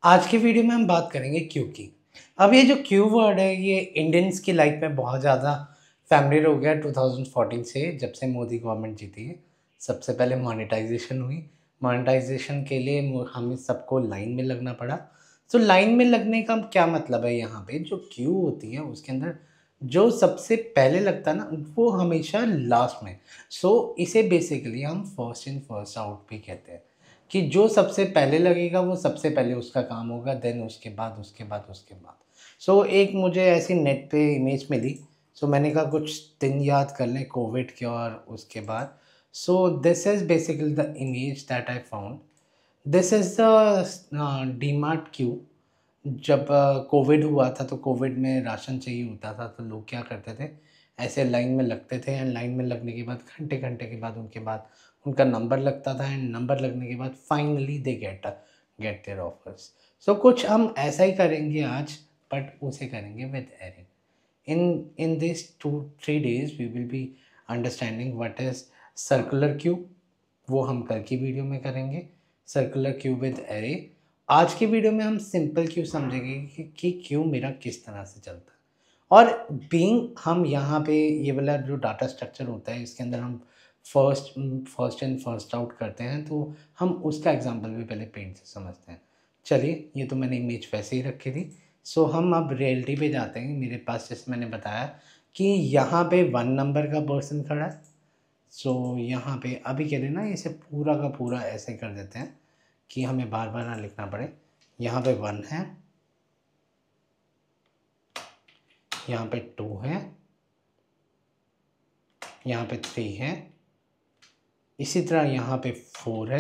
आज की वीडियो में हम बात करेंगे क्यू की। अब ये जो क्यू वर्ड है ये इंडियंस की लाइफ में बहुत ज़्यादा फैमिलियर हो गया 2014 से, जब से मोदी गवर्नमेंट जीती है। सबसे पहले मोनेटाइजेशन हुई। मोनेटाइजेशन के लिए हमें सबको लाइन में लगना पड़ा। तो लाइन में लगने का क्या मतलब है, यहाँ पे जो क्यू होती है उसके अंदर जो सबसे पहले लगता है ना वो हमेशा लास्ट में। इसे बेसिकली हम फर्स्ट इन फर्स्ट आउट भी कहते हैं कि जो सबसे पहले लगेगा वो सबसे पहले उसका काम होगा, देन उसके बाद उसके बाद उसके बाद। एक मुझे ऐसी नेट पे इमेज मिली। मैंने कहा कुछ दिन याद कर लें कोविड के और उसके बाद। This is basically the image that I found. This is the DMart Q. जब कोविड हुआ था तो कोविड में राशन चाहिए होता था तो लोग क्या करते थे, ऐसे लाइन में लगते थे एंड लाइन में लगने के बाद घंटे घंटे के बाद उनके बाद उनका नंबर लगता था एंड नंबर लगने के बाद finally they get their offers. कुछ हम ऐसा ही करेंगे आज, बट उसे करेंगे with Erin. In this 2-3 days we will be understanding what is circular queue. वो हम कल की वीडियो में करेंगे, सर्कुलर क्यू विद एरे। आज की वीडियो में हम सिंपल क्यू समझेंगे कि क्यू मेरा किस तरह से चलता है। और बीइंग हम यहाँ पे ये वाला जो डाटा स्ट्रक्चर होता है इसके अंदर हम फर्स्ट इन फर्स्ट आउट करते हैं, तो हम उसका एग्जांपल भी पहले पेंट से समझते हैं। चलिए, ये तो मैंने इमेज वैसे ही रखी थी। हम अब रियलिटी पे जाते हैं। मेरे पास जैसे मैंने बताया कि यहाँ पे 1 नंबर का पर्सन खड़ा है। यहाँ पे अभी कह रहे ना, इसे पूरा का पूरा ऐसे कर देते हैं कि हमें बार बार ना लिखना पड़े। यहाँ पे 1 है, यहाँ पे 2 है, यहाँ पे 3 है, इसी तरह यहाँ पे 4 है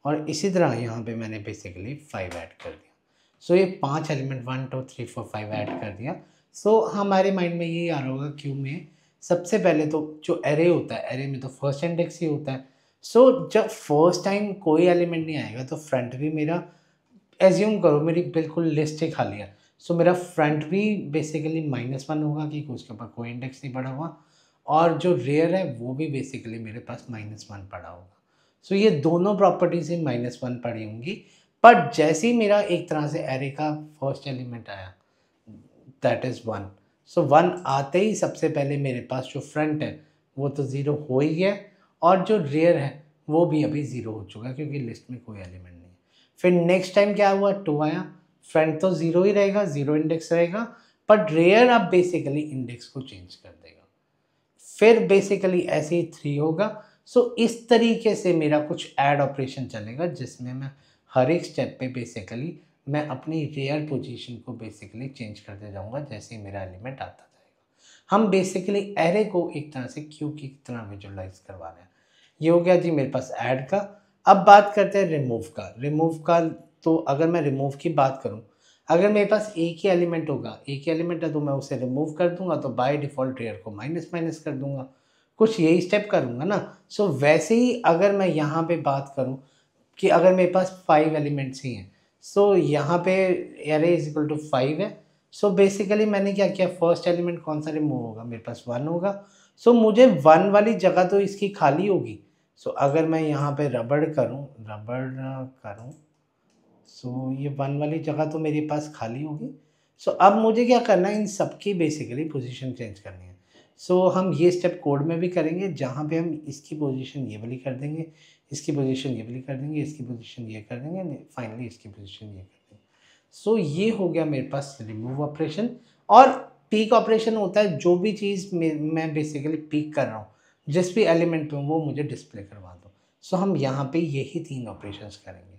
और इसी तरह यहाँ पे मैंने बेसिकली 5 ऐड कर दिया। ये 5 एलिमेंट 1 2 3 4 5 ऐड कर दिया। हमारे माइंड में ये आ रहा होगा क्यू में सबसे पहले तो जो एरे होता है, एरे में तो फर्स्ट इंडेक्स ही होता है। जब फर्स्ट टाइम कोई एलिमेंट नहीं आएगा तो फ्रंट भी मेरा, एज्यूम करो मेरी बिल्कुल लिस्ट ही खाली है, मेरा फ्रंट भी बेसिकली -1 होगा कि उसके ऊपर कोई इंडेक्स नहीं पड़ा हुआ, और जो रेयर है वो भी बेसिकली मेरे पास -1 पड़ा होगा। ये दोनों प्रॉपर्टीज ही -1 पड़ी होंगी। बट जैसे ही मेरा एक तरह से एरे का फर्स्ट एलिमेंट आया, दैट इज़ 1। 1 आते ही सबसे पहले मेरे पास जो फ्रंट है वो तो ज़ीरो हो ही है, और जो रेयर है वो भी अभी ज़ीरो हो चुका है क्योंकि लिस्ट में कोई एलिमेंट नहीं है। फिर नेक्स्ट टाइम क्या हुआ, 2 आया, फ्रंट तो ज़ीरो ही रहेगा, ज़ीरो इंडेक्स रहेगा, बट रेयर अब बेसिकली इंडेक्स को चेंज कर देगा। फिर बेसिकली ऐसे ही 3 होगा। इस तरीके से मेरा कुछ ऐड ऑपरेशन चलेगा जिसमें मैं हर एक स्टेप पे बेसिकली मैं अपनी रेयर पोजीशन को बेसिकली चेंज करते जाऊंगा जैसे ही मेरा एलिमेंट आता जाएगा। हम बेसिकली एरे को एक तरह से क्यू की तरह विजुअलाइज करवा रहे हैं। ये हो गया जी मेरे पास ऐड का। अब बात करते हैं रिमूव का। तो अगर मैं रिमूव की बात करूं, अगर मेरे पास एक ही एलिमेंट होगा, एक ही एलिमेंट है तो मैं उसे रिमूव कर दूंगा, तो बाय डिफ़ॉल्ट रेयर को माइनस माइनस कर दूंगा, कुछ यही स्टेप करूंगा ना। वैसे ही अगर मैं यहाँ पे बात करूँ कि अगर मेरे पास 5 एलिमेंट्स ही हैं, यहाँ पे एरे इज इक्वल टू 5 है। बेसिकली मैंने क्या किया, फर्स्ट एलिमेंट कौन सा रिमूव होगा, मेरे पास 1 होगा। मुझे 1 वाली जगह तो इसकी खाली होगी। अगर मैं यहाँ पे रबड़ करूँ, ये 1 वाली जगह तो मेरे पास खाली होगी। अब मुझे क्या करना है, इन सबकी बेसिकली पोजीशन चेंज करनी है। हम ये स्टेप कोड में भी करेंगे जहाँ पे हम इसकी पोजीशन ये वाली कर देंगे, इसकी पोजीशन ये वाली कर देंगे, इसकी पोजीशन ये कर देंगे, फाइनली इसकी पोजीशन ये कर देंगे। ये हो गया मेरे पास रिमूव ऑपरेशन। और पीक ऑपरेशन होता है जो भी चीज़ मैं बेसिकली पीक कर रहा हूँ, जिस भी एलिमेंट पे हूँ वो मुझे डिस्प्ले करवा दो। हम यहाँ पे यही 3 ऑपरेशंस करेंगे।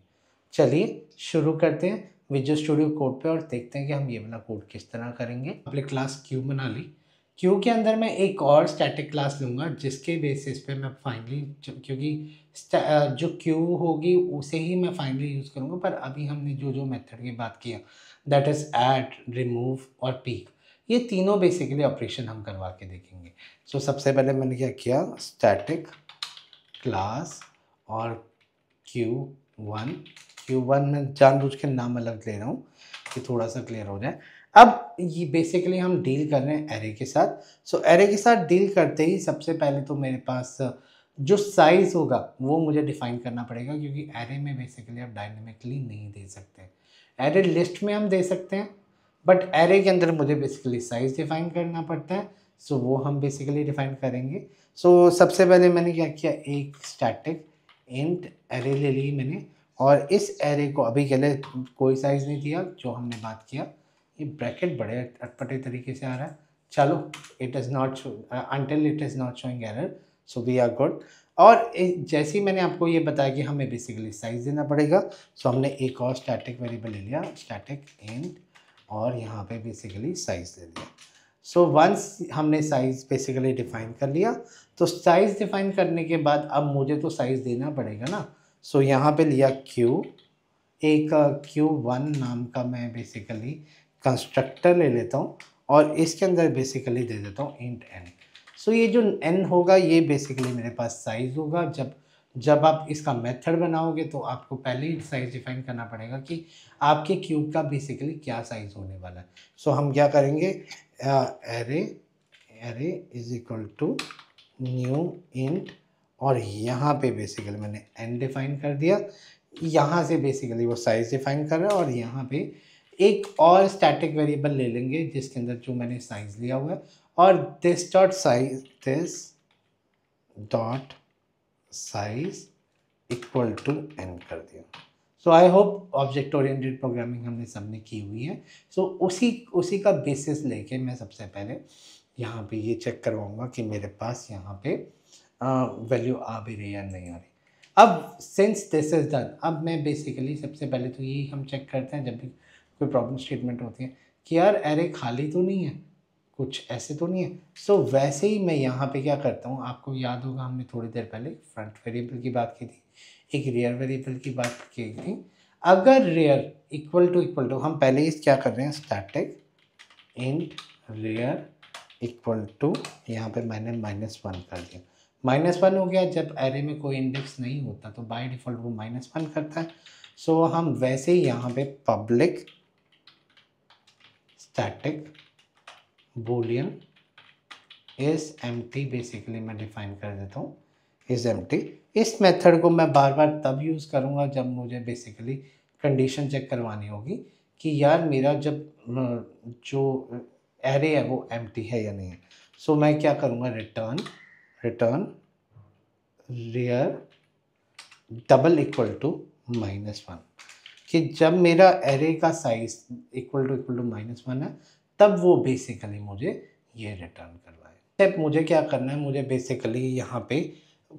चलिए शुरू करते हैं विजुअल स्टूडियो कोड पे और देखते हैं कि हम ये वाला कोड किस तरह करेंगे। पब्लिक क्लास क्यू बना ली। क्यू के अंदर मैं एक और स्टैटिक क्लास लूँगा जिसके बेसिस पे मैं फाइनली, क्योंकि जो क्यू होगी उसे ही मैं फाइनली यूज़ करूँगा, पर अभी हमने जो जो मेथड की बात किया दैट इज़ ऐड, रिमूव और पीक, ये तीनों बेसिकली ऑपरेशन हम करवा के देखेंगे। सबसे पहले मैंने क्या किया, स्टैटिक क्लास और Q1 में जानबूझ के नाम अलग ले रहा हूँ कि थोड़ा सा क्लियर हो जाए। अब ये बेसिकली हम डील कर रहे हैं एरे के साथ। एरे के साथ डील करते ही सबसे पहले तो मेरे पास जो साइज़ होगा वो मुझे डिफाइन करना पड़ेगा, क्योंकि एरे में बेसिकली आप डायनेमिकली नहीं दे सकते। एरे लिस्ट में हम दे सकते हैं, बट एरे के अंदर मुझे बेसिकली साइज़ डिफाइन करना पड़ता है, सो वो हम बेसिकली डिफाइन करेंगे। सो सबसे पहले मैंने क्या किया, एक स्टैटिक इंट एरे ले ली मैंने, और इस एरे को अभी के लिए कोई साइज़ नहीं दिया, जो हमने बात किया। ये ब्रैकेट बड़े अटपटे तरीके से आ रहा है, चलो it is not until it is not showing error, so we are good. और जैसे ही मैंने आपको ये बताया कि हमें बेसिकली साइज़ देना पड़ेगा, सो हमने एक और स्टैटिक वेरिएबल ले लिया, स्टैटिक इंट, और यहाँ पे बेसिकली साइज़ दे दिया। सो वंस हमने साइज़ बेसिकली डिफ़ाइन कर लिया, तो साइज़ डिफ़ाइन करने के बाद अब मुझे तो साइज़ देना पड़ेगा ना। सो यहाँ पे लिया क्यू, एक Q1 नाम का मैं बेसिकली कंस्ट्रक्टर ले लेता हूँ, और इसके अंदर बेसिकली दे देता हूँ इंट n। सो ये जो n होगा ये बेसिकली मेरे पास साइज़ होगा। जब आप इसका मेथड बनाओगे तो आपको पहले ही साइज़ डिफाइन करना पड़ेगा कि आपके क्यूब का बेसिकली क्या साइज़ होने वाला है। सो हम क्या करेंगे, array is equal to new int, और यहाँ पे बेसिकली मैंने n डिफाइन कर दिया, यहाँ से बेसिकली वो साइज़ डिफाइन कर रहा है, और यहाँ पे एक और स्टैटिक वेरिएबल ले लेंगे जिसके अंदर जो मैंने साइज़ लिया हुआ है, और this dot size equal to n कर दिया। So I hope object oriented programming हमने सबने की हुई है। सो उसी का बेसिस लेके मैं सबसे पहले यहाँ पे ये चेक करवाऊँगा कि मेरे पास यहाँ पे वैल्यू आ भी रही है या नहीं आ रही। अब सिंस दिस इज़ डन, अब मैं बेसिकली सबसे पहले तो यही हम चेक करते हैं जब भी कोई प्रॉब्लम स्टेटमेंट होती है कि यार एरे खाली तो नहीं है, कुछ ऐसे तो नहीं है। सो वैसे ही मैं यहाँ पे क्या करता हूँ, आपको याद होगा हमने थोड़ी देर पहले फ्रंट वेरिएबल की बात की थी, एक रियर वेरिएबल की बात की थी। अगर रियर इक्वल टू हम पहले ही क्या कर रहे हैं, static int rear equal to, यहाँ पे मैंने -1 कर दिया। -1 हो गया, जब एरे में कोई इंडेक्स नहीं होता तो बाय डिफ़ॉल्ट वो -1 करता है। सो हम वैसे ही यहाँ पे public static Boolean is empty basically मैं डिफाइन कर देता हूँ, इज एम्प्टी। इस मेथड को मैं बार बार तब यूज़ करूँगा जब मुझे बेसिकली कंडीशन चेक करवानी होगी कि यार मेरा जब जो एरे है वो एम्प्टी है या नहीं है। सो मैं क्या करूँगा, return rear double equal to -1, कि जब मेरा एरे का साइज इक्वल टू -1 है तब वो बेसिकली मुझे ये रिटर्न करवाए। स्टेप मुझे क्या करना है, मुझे बेसिकली यहाँ पे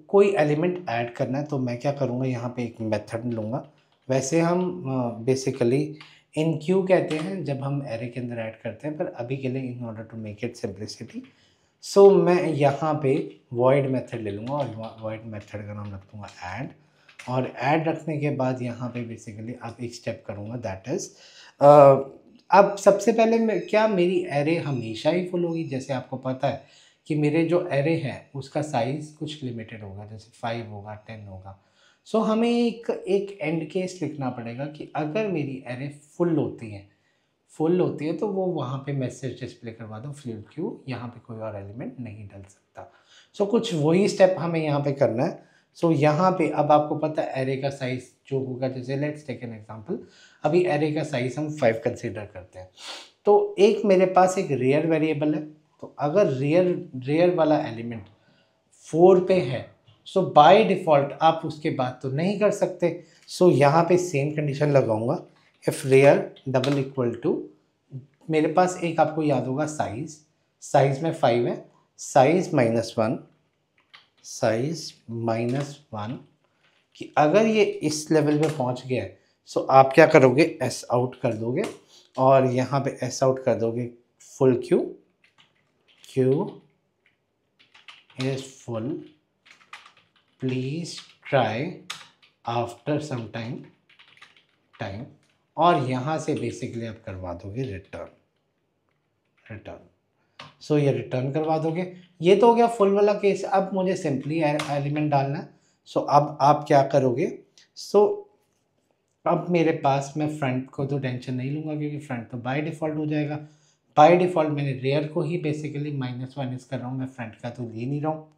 कोई एलिमेंट ऐड करना है, तो मैं क्या करूँगा, यहाँ पे एक मेथड लूँगा। वैसे हम बेसिकली इन क्यू कहते हैं जब हम एरे के अंदर ऐड करते हैं, पर अभी के लिए in order to make it simplicity, so मैं यहाँ पे वॉइड मेथड ले लूँगा, और वॉइड मेथड का नाम रख दूँगा ऐड। और ऐड रखने के बाद यहाँ पे बेसिकली अब एक स्टेप करूँगा, दैट इज़ अब सबसे पहले मैं क्या, मेरी एरे हमेशा ही फुल होगी। जैसे आपको पता है कि मेरे जो एरे है उसका साइज़ कुछ लिमिटेड होगा, जैसे 5 होगा, 10 होगा। सो हमें एक एंड केस लिखना पड़ेगा कि अगर मेरी एरे फुल होती है तो वो वहाँ पे मैसेज डिस्प्ले करवा दो फिल क्यू, यहाँ पे कोई और एलिमेंट नहीं डल सकता। सो कुछ वही स्टेप हमें यहाँ पे करना है। सो यहाँ पे अब आपको पता है एरे का साइज़ जो होगा, जैसे लेट्स टेक एन एग्जांपल, अभी एरे का साइज़ हम 5 कंसीडर करते हैं, तो एक मेरे पास एक रियर वेरिएबल है, तो अगर रियर वाला एलिमेंट 4 पे है, सो बाय डिफ़ॉल्ट आप उसके बाद तो नहीं कर सकते। सो यहाँ पे सेम कंडीशन लगाऊंगा, if rear double equal to, मेरे पास एक आपको याद होगा साइज़ में 5 है, साइज़ -1 कि अगर ये इस लेवल पे पहुंच गया है, सो आप क्या करोगे, एस आउट कर दोगे, और यहाँ पे एस आउट कर दोगे full queue is full, please try after some time, और यहाँ से बेसिकली आप करवा दोगे रिटर्न। सो ये रिटर्न करवा दोगे। ये तो हो गया फुल वाला केस। अब मुझे सिंपली एलिमेंट डालना है। सो अब आप क्या करोगे, सो अब मेरे पास, मैं फ्रंट को तो टेंशन नहीं लूँगा क्योंकि फ्रंट तो बाय डिफ़ॉल्ट हो जाएगा। बाय डिफ़ॉल्ट मैंने रेयर को ही बेसिकली -1 कर रहा हूँ, मैं फ्रंट का तो ले नहीं रहा हूँ।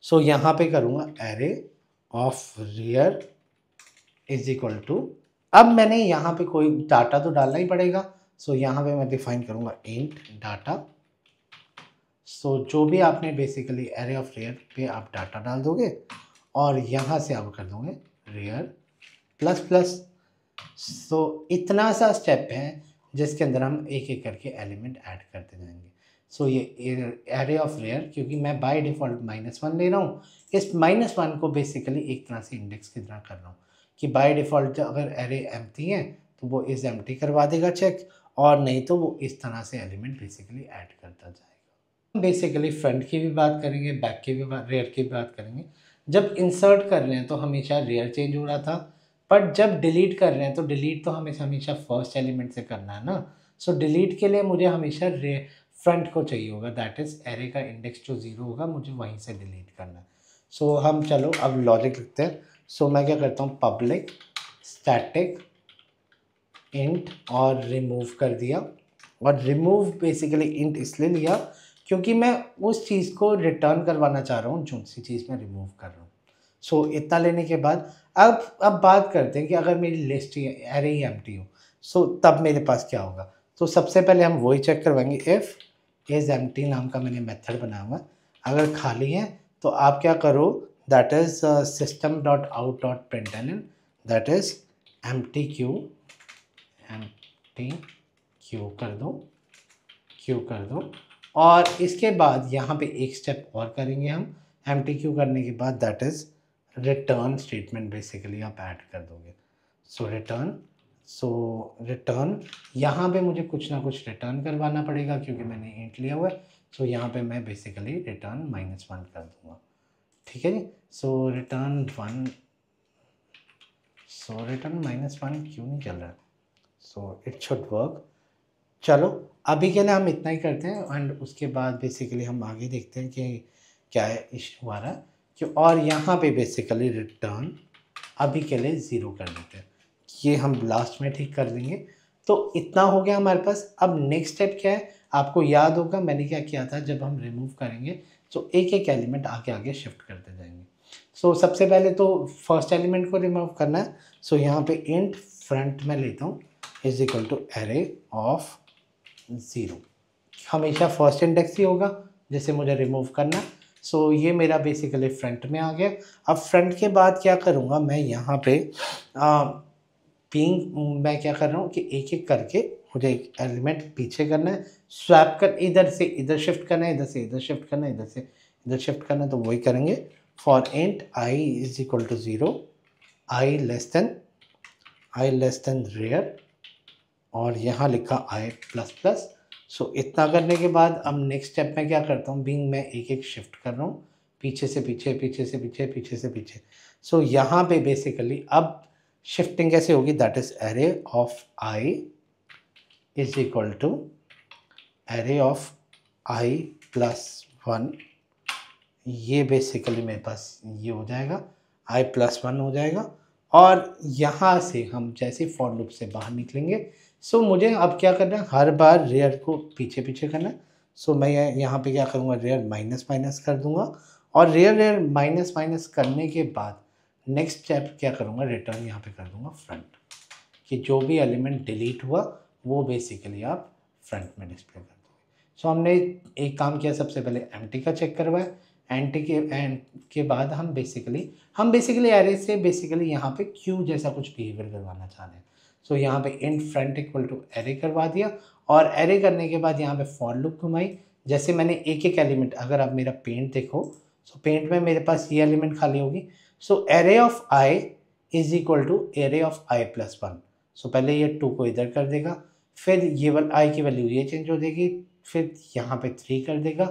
सो यहाँ पे करूँगा array of rear is equal to अब मैंने यहाँ पे कोई डाटा तो डालना ही पड़ेगा। सो यहाँ पे मैं डिफाइन करूँगा इंट डाटा। सो जो भी आपने बेसिकली एरे ऑफ रेयर पे आप डाटा डाल दोगे और यहाँ से आप कर दोगे रेयर प्लस प्लस। सो इतना सा स्टेप है जिसके अंदर हम एक एक करके एलिमेंट ऐड करते जाएंगे। सो ये एरे ऑफ रेयर, क्योंकि मैं बाय डिफ़ॉल्ट -1 ले रहा हूँ, इस -1 को बेसिकली एक तरह से इंडेक्स की तरह कर रहा हूँ कि बाय डिफ़ॉल्ट अगर एरे एम्प्टी है तो वो इस एम्प्टी करवा देगा चेक, और नहीं तो वो इस तरह से एलिमेंट बेसिकली ऐड करता जाएगा। बेसिकली फ्रंट की भी बात करेंगे, बैक की भी बात, रेयर की भी बात करेंगे। जब इंसर्ट कर रहे हैं तो हमेशा रेयर चेंज हो रहा था, बट जब डिलीट कर रहे हैं तो डिलीट तो हमें हमेशा फर्स्ट एलिमेंट से करना है ना। सो डिलीट के लिए मुझे हमेशा फ्रंट को चाहिए होगा, दैट इज़ एरे का इंडेक्स जो 0 होगा मुझे वहीं से डिलीट करना है। सो हम चलो अब लॉजिक लिखते हैं। सो मैं क्या करता हूँ, पब्लिक स्टैटिक इंट और रिमूव कर दिया। और रिमूव बेसिकली इंट इसलिए लिया क्योंकि मैं उस चीज़ को रिटर्न करवाना चाह रहा हूँ जो सी चीज़ मैं रिमूव कर रहा हूँ। सो इतना लेने के बाद अब बात करते हैं कि अगर मेरी लिस्ट एरे ही एम्प्टी हो, सो तब मेरे पास क्या होगा। तो सबसे पहले हम वही चेक करवाएंगे, इफ़ इज़ एम्प्टी नाम का मैंने मेथड बनाया हुआ। अगर खाली है तो आप क्या करो, that is system dot out dot println, that is empty Q Q कर दो। और इसके बाद यहाँ पे एक स्टेप और करेंगे हम एम्प्टी क्यू करने के बाद, that is return statement basically आप ऐड कर दोगे। सो रिटर्न यहाँ पे मुझे कुछ ना कुछ रिटर्न करवाना पड़ेगा क्योंकि मैंने इंट लिया हुआ है। सो यहाँ पे मैं बेसिकली रिटर्न -1 कर दूँगा, ठीक है जी। सो रिटर्न -1 क्यों नहीं चल रहा, सो इट शुड वर्क। चलो अभी के लिए हम इतना ही करते हैं एंड उसके बाद बेसिकली हम आगे देखते हैं कि क्या है इशू आ रहा है कि, और यहाँ पे बेसिकली रिटर्न अभी के लिए 0 कर देते हैं, ये हम लास्ट में ठीक कर देंगे। तो इतना हो गया हमारे पास। अब नेक्स्ट स्टेप क्या है, आपको याद होगा मैंने क्या किया था, जब हम रिमूव करेंगे तो एक एक एलिमेंट आगे आगे शिफ्ट करते जाएंगे। सो सबसे पहले तो फर्स्ट एलिमेंट को रिमूव करना है। सो यहाँ पे इंट फ्रंट में लेता हूँ is equal to array of 0, हमेशा फर्स्ट इंडेक्स ही होगा जिसे मुझे रिमूव करना। सो ये मेरा बेसिकली फ्रंट में आ गया। अब फ्रंट के बाद क्या करूँगा मैं, यहाँ पे मैं क्या कर रहा हूँ कि एक एक करके मुझे एक एलिमेंट पीछे करना है, स्वैप कर, इधर से इधर शिफ्ट करना है, इधर से इधर शिफ्ट करना है, इधर से इधर शिफ्ट करना है। तो वही करेंगे। For int i is equal to 0, i less than rear, और यहाँ लिखा आई प्लस प्लस। सो इतना करने के बाद अब नेक्स्ट स्टेप में क्या करता हूँ, बीइंग मैं एक एक शिफ्ट कर रहा हूँ पीछे से पीछे, पीछे से पीछे, पीछे से पीछे। सो यहाँ पे बेसिकली अब शिफ्टिंग कैसे होगी, that is array of i is equal to array of i plus 1। ये बेसिकली मेरे पास ये हो जाएगा, आई प्लस 1 हो जाएगा। और यहाँ से हम जैसे फॉर लूप से बाहर निकलेंगे, सो मुझे अब क्या करना है, हर बार रेयर को पीछे पीछे करना है। सो मैं यहाँ पे क्या करूँगा, रेयर माइनस माइनस कर दूँगा, और रेयर माइनस माइनस करने के बाद नेक्स्ट स्टेप क्या करूँगा, रिटर्न यहाँ पे कर दूँगा फ्रंट, कि जो भी एलिमेंट डिलीट हुआ वो बेसिकली आप फ्रंट में डिस्प्ले कर दोगे। सो हमने एक काम किया, सबसे पहले एम्प्टी का चेक करवाया, एंटी के बाद हम बेसिकली एरे से बेसिकली यहाँ पे क्यू जैसा कुछ बिहेवियर करवाना चाह रहे हैं। सो यहाँ पे int front equal to array करवा दिया, और एरे करने के बाद यहाँ पे फॉर लूप घुमाई। जैसे मैंने एक एक एलिमेंट, अगर आप मेरा पेंट देखो, सो पेंट में मेरे पास ये एलिमेंट खाली होगी। So array of i is equal to array of i plus 1। So पहले ये 2 को इधर कर देगा, फिर ये वाला आई की वैल्यू ये चेंज हो जाएगी, फिर यहाँ पे 3 कर देगा,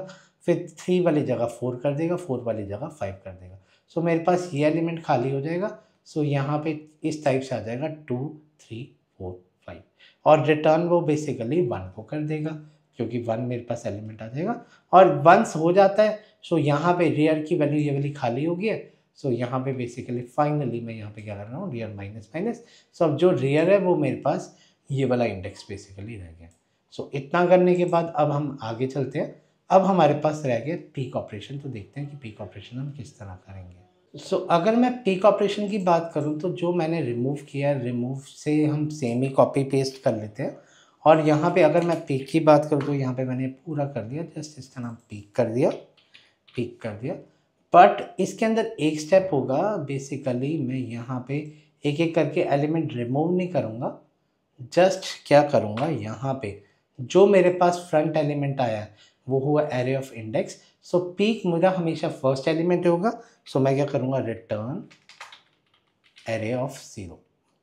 फिर 3 वाली जगह 4 कर देगा, 4 वाली जगह 5 कर देगा। सो मेरे पास ये एलिमेंट खाली हो जाएगा। सो यहाँ पे इस टाइप से आ जाएगा 2 3 4 5, और रिटर्न वो बेसिकली 1 को कर देगा क्योंकि 1 मेरे पास एलिमेंट आ जाएगा। और वंस हो जाता है, सो यहाँ पे रेयर की वैल्यू ये वाली खाली हो गई है। सो यहाँ पे बेसिकली फाइनली मैं यहाँ पे क्या कर रहा हूँ, रेयर माइनस माइनस। सो अब जो रेयर है वो मेरे पास ये वाला इंडेक्स बेसिकली रह गया। सो इतना करने के बाद अब हम आगे चलते हैं। अब हमारे पास रह गया पीक ऑपरेशन, तो देखते हैं कि पीक ऑपरेशन हम किस तरह करेंगे। अगर मैं पीक ऑपरेशन की बात करूं तो जो मैंने रिमूव किया, रिमूव से हम सेम ही कॉपी पेस्ट कर लेते हैं। और यहाँ पे अगर मैं पीक की बात करूं तो यहाँ पे मैंने पूरा कर दिया, जस्ट इसका नाम पीक कर दिया, पीक कर दिया। बट इसके अंदर एक स्टेप होगा, बेसिकली मैं यहाँ पे एक एक करके एलिमेंट रिमूव नहीं करूँगा, जस्ट क्या करूँगा, यहाँ पे जो मेरे पास फ्रंट एलिमेंट आया है वो हुआ array of index. So peak मेरा हमेशा फर्स्ट एलिमेंट होगा। सो मैं क्या करूँगा, रिटर्न एरे ऑफ 0,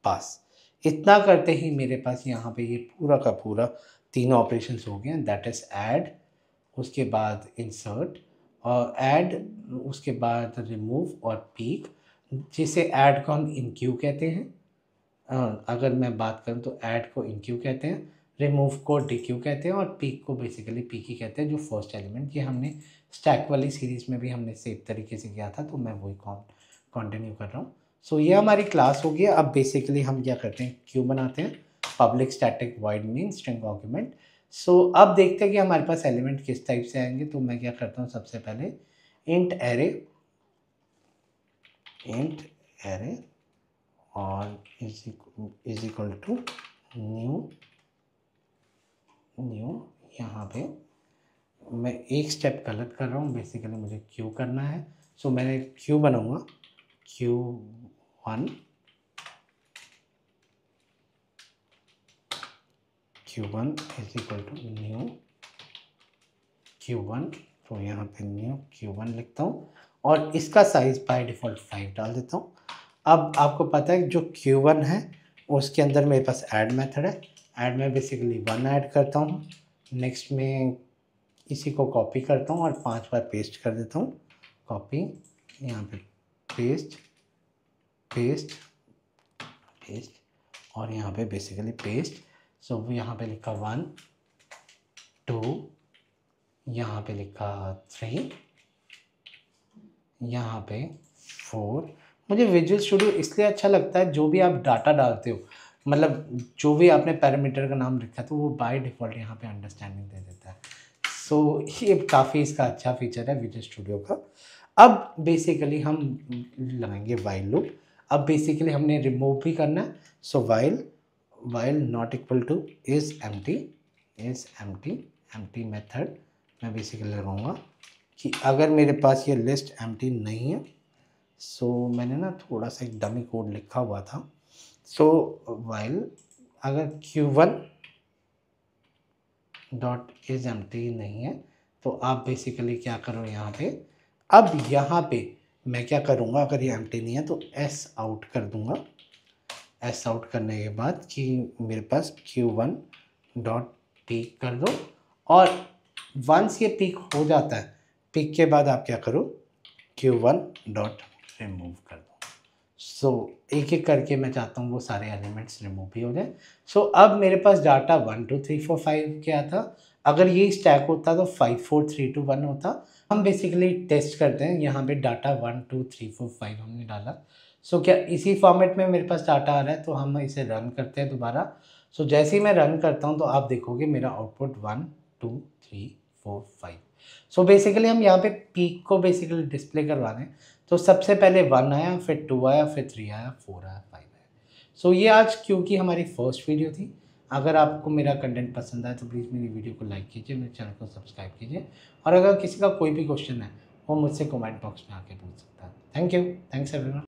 पास। इतना करते ही मेरे पास यहाँ पे ये पूरा का पूरा तीनों ऑपरेशंस हो गए, दैट इज ऐड, उसके बाद इंसर्ट और ऐड, उसके बाद रिमूव और पीक, जिसे ऐड को हम इनक्यू कहते हैं। अगर मैं बात करूँ तो ऐड को इनक्यू कहते हैं, रिमूव को डीक्यू कहते हैं और पीक को बेसिकली पीक ही कहते हैं, जो फर्स्ट एलिमेंट। ये हमने स्टैक वाली सीरीज़ में भी हमने सेम तरीके से किया था, तो मैं वही कंटिन्यू कर रहा हूँ। सो ये हमारी क्लास हो गई। अब बेसिकली हम क्या करते हैं, क्यू बनाते हैं, public static void main string argument. So अब देखते हैं कि हमारे पास एलिमेंट किस टाइप से आएंगे। तो मैं क्या करता हूँ, सबसे पहले इंट एरे और इज इक्वल टू न्यू यहाँ पे मैं एक स्टेप गलत कर रहा हूँ, बेसिकली मुझे क्यू करना है। सो मैंने क्यू बनाऊंगा, Q1 is equal to new Q1। तो यहाँ पे न्यू Q1 लिखता हूँ और इसका साइज बाय डिफ़ॉल्ट 5 डाल देता हूँ। अब आपको पता है जो Q1 है उसके अंदर मेरे पास ऐड मेथड है। ऐड में बेसिकली 1 ऐड करता हूँ, नेक्स्ट में इसी को कॉपी करता हूँ और 5 बार पेस्ट कर देता हूँ। कॉपी, यहाँ पे पेस्ट पेस्ट पेस्ट और यहाँ पे बेसिकली पेस्ट। सो यहाँ पे लिखा 1 2, यहाँ पे लिखा 3, यहाँ पे 4। मुझे विजुअल स्टूडियो इसलिए अच्छा लगता है, जो भी आप डाटा डालते हो, मतलब जो भी आपने पैरामीटर का नाम लिखा है तो वो बाय डिफ़ॉल्ट यहाँ पे अंडरस्टैंडिंग दे देता है। सो ये काफ़ी इसका अच्छा फीचर है विजुअल स्टूडियो का। अब बेसिकली हम लगाएंगे वाइल लूप। अब बेसिकली हमने रिमूव भी करना है। So while not equal two is empty method मैं बेसिकली लगाऊंगा कि अगर मेरे पास ये लिस्ट एम्प्टी नहीं है, सो मैंने ना थोड़ा सा एक डमी कोड लिखा हुआ था। सो वाइल अगर Q1 डॉट इज एम्प्टी नहीं है तो आप बेसिकली क्या करो यहाँ पे, अब यहाँ पे मैं क्या करूँगा, अगर ये एम्प्टी नहीं है तो एस आउट कर दूँगा। एस आउट करने के बाद कि मेरे पास Q1 डॉट पीक कर दो, और वंस ये पीक हो जाता है, पीक के बाद आप क्या करो, Q1 डॉट रिमूव कर दो। सो एक एक करके मैं चाहता हूँ वो सारे एलिमेंट्स रिमूव भी हो जाए। सो अब मेरे पास डाटा 1 2 3 4 5 क्या था, अगर ये स्टैक होता तो 5 4 3 2 1 होता। हम बेसिकली टेस्ट करते हैं, यहाँ पे डाटा 1 2 3 4 5 हमने डाला। सो क्या इसी फॉर्मेट में मेरे पास डाटा आ रहा है, तो हम इसे रन करते हैं दोबारा। सो जैसे ही मैं रन करता हूँ तो आप देखोगे मेरा आउटपुट 1 2 3 4 5। सो बेसिकली हम यहाँ पे पीक को बेसिकली डिस्प्ले करवा रहे हैं। तो सबसे पहले 1 आया, फिर 2 आया, फिर 3 आया, 4 आया, 5 आया। सो ये आज क्योंकि हमारी फर्स्ट वीडियो थी। अगर आपको मेरा कंटेंट पसंद आए तो प्लीज़ मेरी वीडियो को लाइक कीजिए, मेरे चैनल को सब्सक्राइब कीजिए, और अगर किसी का कोई भी क्वेश्चन है वो मुझसे कमेंट बॉक्स में आके पूछ सकता है। Thank you, thanks everyone.